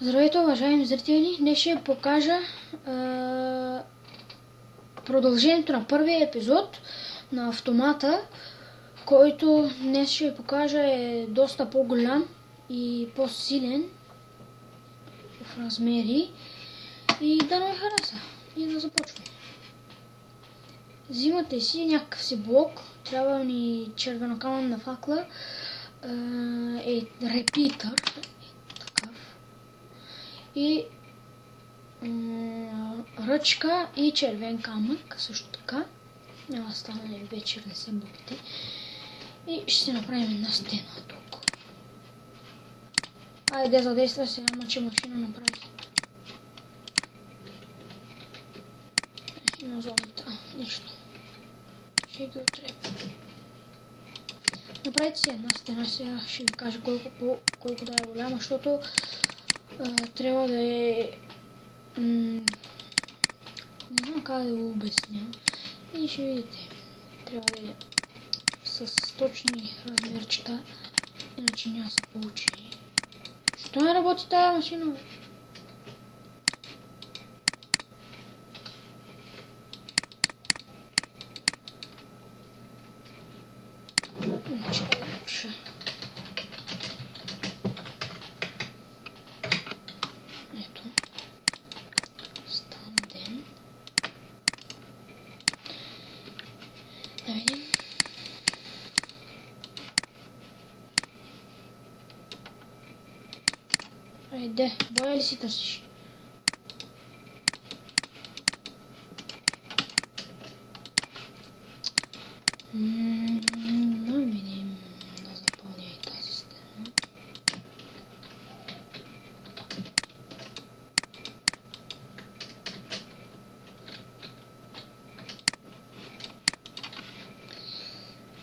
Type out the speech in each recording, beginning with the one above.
Здравейте, уважаеми зрители! Днес ще покажа продължението на първия епизод на автомата, който днес ще покажа е доста по-голям и по-силен в размери. И да не хареса. И да започваме. Взимате си някакъв си блок, трябва ни червенокаменна факла, репитър, и ръчка и червен камък, също така. Няма станали вечер, не се бъдете. И ще си направим една стена тук. Айде, задейства се, ама че машина направи. Има зоната. Нищо. Ще ги отрепя. Направите си една стена, сега ще ви кажа колко да е голяма, защото трябва да е... не знам как да го обясня. И ще видите. Трябва да е с точни размерчета, иначе няма се получи. Що не работи тази машина? Иначе да лучше. Ето. Стан ден. Да видим. Айде, боя ли си търсиш? Да видим, да запълня и тази стена.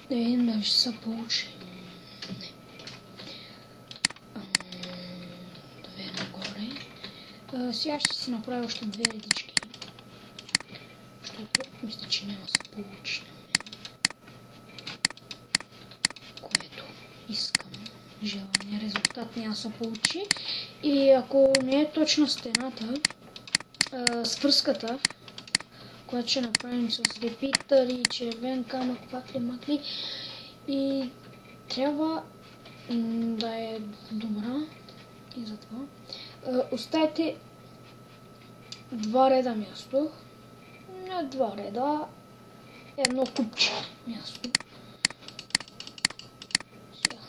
Да видим дали ще се получи. Не. Две нагоре. Сега ще си направя още две редички. Защото мисля, че няма да се получи на мен. Което искам. Желания резултат няма да се получи. И ако не е точна стената, свърската, която ще направим с репитър и червен камък, факли-макли, и трябва да е добра. И затова оставите два реда място, не два реда, едно купче място. Сега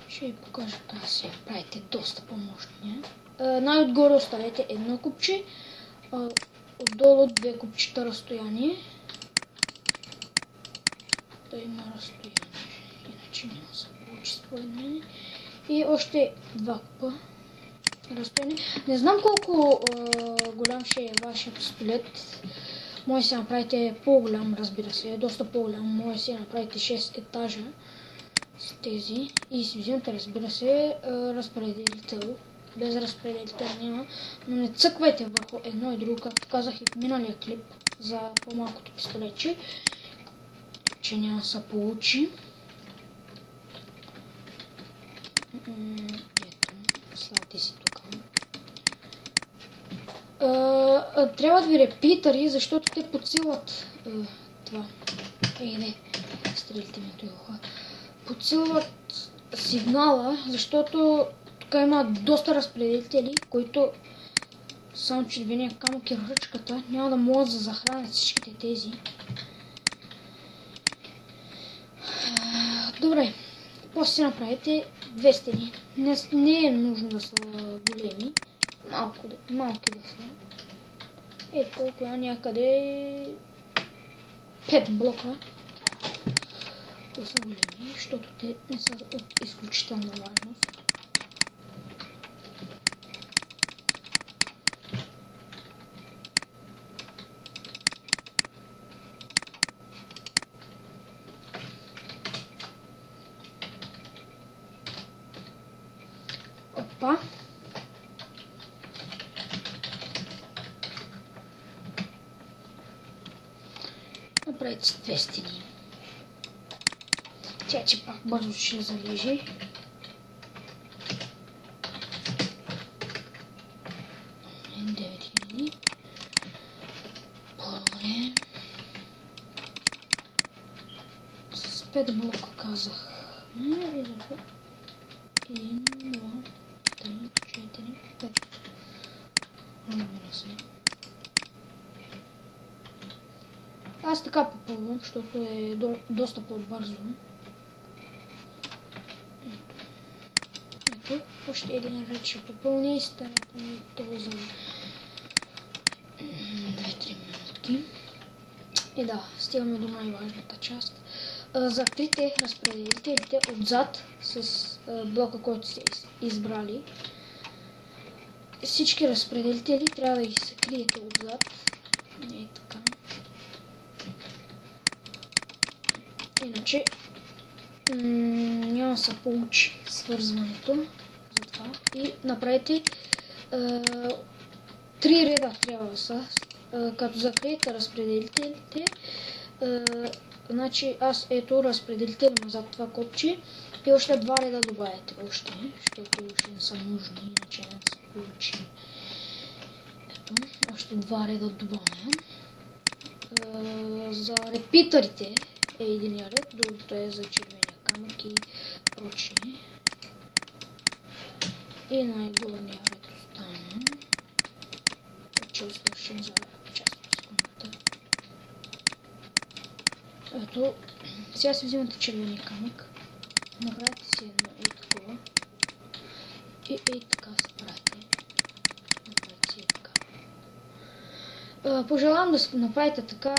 ще ви покажа как се правите доста по-мощния. Най-отгоре оставете едно купче, отдолу две купчета разстояние. Да има разстояние, иначе няма да се получи според мен. И още два купа разстояние. Не знам колко голям ще е вашия пистолет. Може да си направите по-голям, разбира се, доста по-голям. Може да си направите 6 етажа с тези и си вземете, разбира се, разпределител. Без разпределител няма, но не цъквайте върху едно и друго, както казах и в миналия клип за по-малкото пистолетче, че няма да се получи. Ето, слагате си тук. Трябва да ви репитъри, защото те подсилват това. Не, стрелите ми това. Подсилват сигнала, защото тук има доста разпределители, които само червения камък и ръчката няма да могат да захранят всичките тези. Добре, после си направите две стени. Не е нужно да са големи, малки да са. Ето толкова някъде 5 блока да са големи, защото те не са от изключителна важност. Опа! Направете си две стени. Тя че пак бързо ще залежи. 5 блока казах. 1, 2, 3, 4, 5. Разбира се. Аз така попълвам, защото е доста по-бързо. Ето, още един ред ще попълня и старата ми това за 2-3 минутки. И да, стигаме до най-важната част. Закрийте разпределителите отзад с блока, който сте избрали. Всички разпределители трябва да ги се криете отзад. Ей така. Иначе няма да се получи свързването. Затова. И направете 3 реда трябва да са. Като закриете разпределителите, значи аз ето разпределител назад това копче и още 2 реда добавяте още, защото още не са нужни, иначе не се получи. Ето, още 2 реда добавям. За репитърите е един ред, другото е за червения камък и прочие. И най-горния ред остана. Вече свършим за част от секундата. Ето, сега си взимате червения камък, направете си едно и такова и така се правите. Направете си така. Пожелавам да направите така,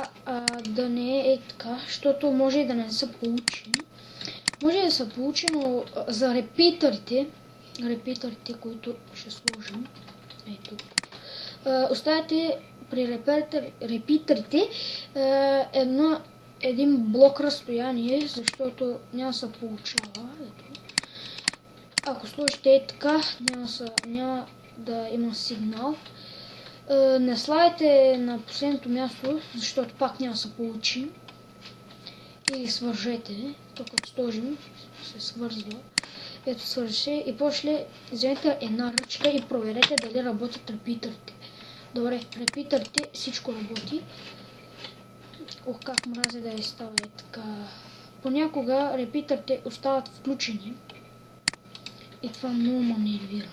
да не е така, защото може и да не се получи. Може да се получи, но за репитърите, които ще сложим, ето, оставяте при репитърите един блок разстояние, защото няма да се получава. Ето. Ако сложите така, няма да има сигнал. Не слагайте на последното място, защото пак няма да се получи. И ги свържете. Тук като сложим, се свързва. Ето свържете и после вземете една ръчка и проверете дали работят репитърите. Добре, репитърите всичко работи. Ох, как мрази да става така. Понякога репитърите остават включени. И това много ме нервира.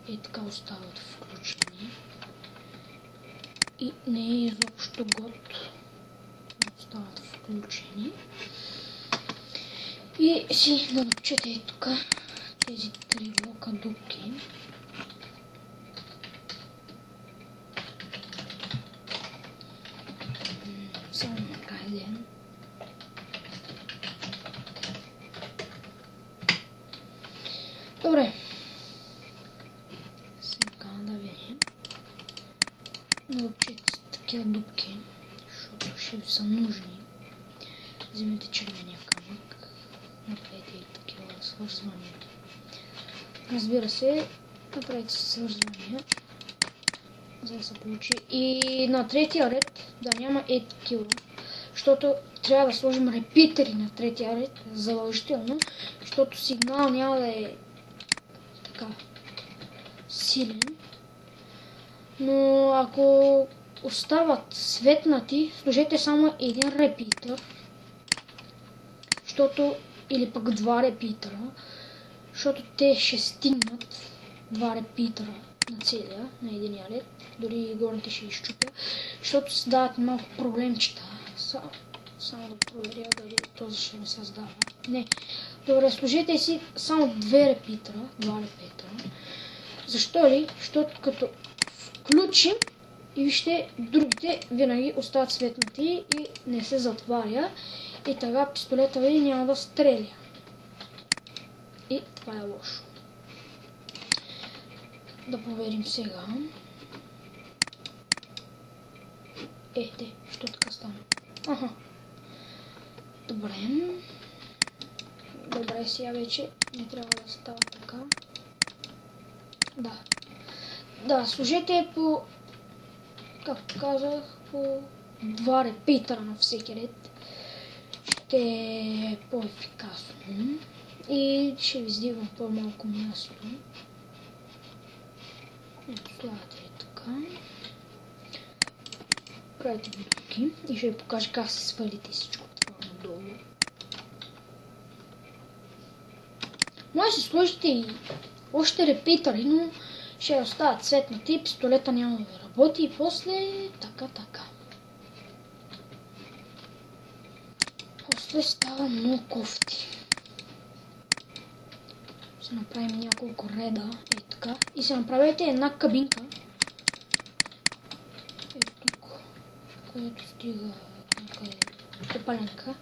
И така остават включени. И не е изобщо год. Остават включени. И си надупчете и тук тези 3 блока дупки. Само накрая ден. Добре. Сега да видим. Надупчете такива дупки, защото ще ви са нужни. Вземете червения камък. Направете и такива свързвания. Разбира се, направете свързвания, за да се получи. И на третия ред да няма такива, защото трябва да сложим репитери на третия ред, задължително, защото сигнал няма да е така силен. Но ако остават светнати, сложете само един репитър, защото, или пък 2 репитъра, защото те ще стигнат 2 репитъра на целия, на единия ред, дори и горните ще изчупя, защото се дават малко проблемчета. Само да проверя дали този ще не създава. Не. Добре, сложете си само 2 репитъра, 2 репитъра. Защо ли? Защото като включим и вижте, другите винаги остават светнати и не се затваря. И така пистолета ви няма да стреля. И това е лошо. Да проверим сега. Що така стана? Аха. Добре. Добре, сега вече не трябва да става така. Да, сложете по, както казах, по 2 репитъра на всеки ред. Ще е по-ефикасно и ще ви издигам по-малко място. Ето, слагате така. Правите бутилки и ще ви покажа как се свалите всичко това долу. Може да си сложите и още репитъри, но ще остават цветнати, пистолета няма да работи и после така. После става много кофти. Ще направим няколко реда, така. И се направите една кабинка. Тук, където стига копаленка.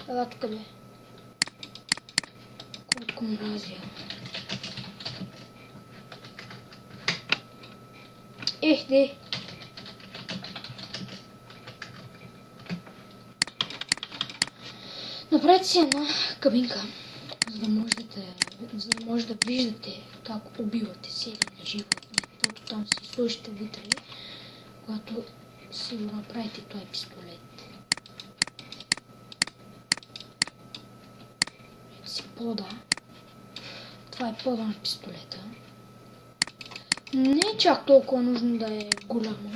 Ела тук бе. Колко мразя. Де. Направете си една кабинка, за да може да виждате как убивате селени животни. Защото там си сложите вътре, когато си го направите този пистолет. Си пода. Това е пода на пистолета. Не е чак толкова нужно да е голяма.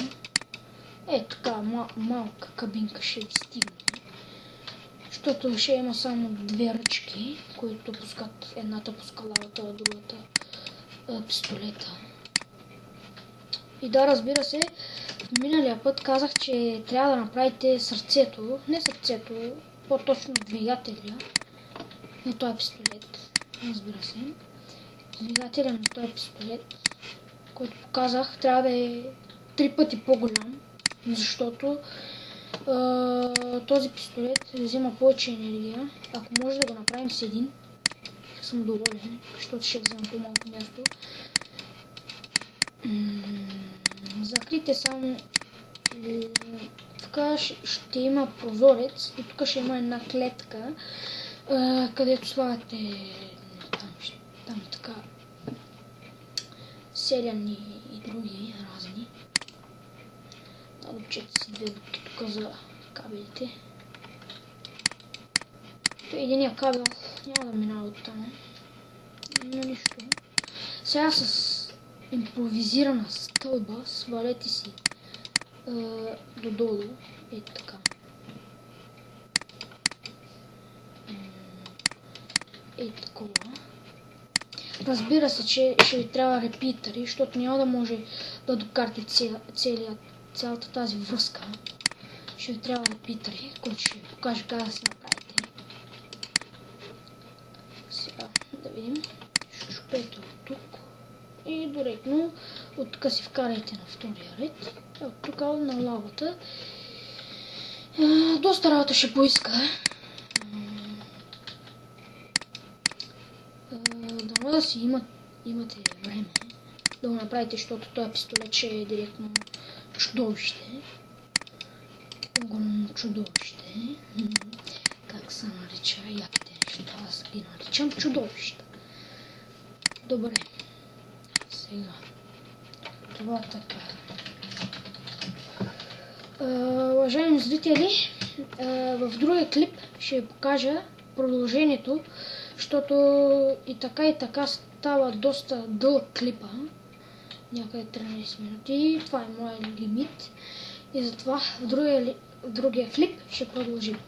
Така, малка кабинка ще ви стигне. Защото ще има само две ръчки, които пускат, едната пуска лавата, а другата пистолета. И да, разбира се, в миналия път казах, че трябва да направите сърцето, не сърцето, по-точно двигателя на този пистолет, разбира се. Двигателя на този пистолет, който показах, трябва да е 3 пъти по-голям, защото този пистолет взема повече енергия. Ако може да го направим с един, съм доволен, защото ще взема по-малко място. Закрите само. Тук ще има прозорец и тук ще има една клетка, където слагате там така селяни и други разни. Отчете си две дупки тук за кабелите. Единия кабел няма да минава от там. Но нищо. Сега с импровизирана стълба свалете си додолу. Така. Такова. Разбира се, че ще ви трябва репитъри, защото няма да може да докарате цялата тази връзка. Ще ви трябва репитъри, които ще ви покажа как да си направите. Сега да видим. Ще чупете от тук и директно от тук си вкарайте на втория ред. От тук на лавата. Доста работа ще поиска. Дано да си имате време да го направите, защото този пистолет ще е директно чудовище. Огромно чудовище. Как се нарича яките неща? Аз ги наричам чудовища. Добре. Сега. Това така. Уважаеми зрители, в другия клип ще ви покажа продължението, защото и така става доста дълъг клипа, някъде 13 минути, това е моят лимит и затова в другия клип ще продължим.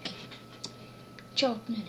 Чао от мене!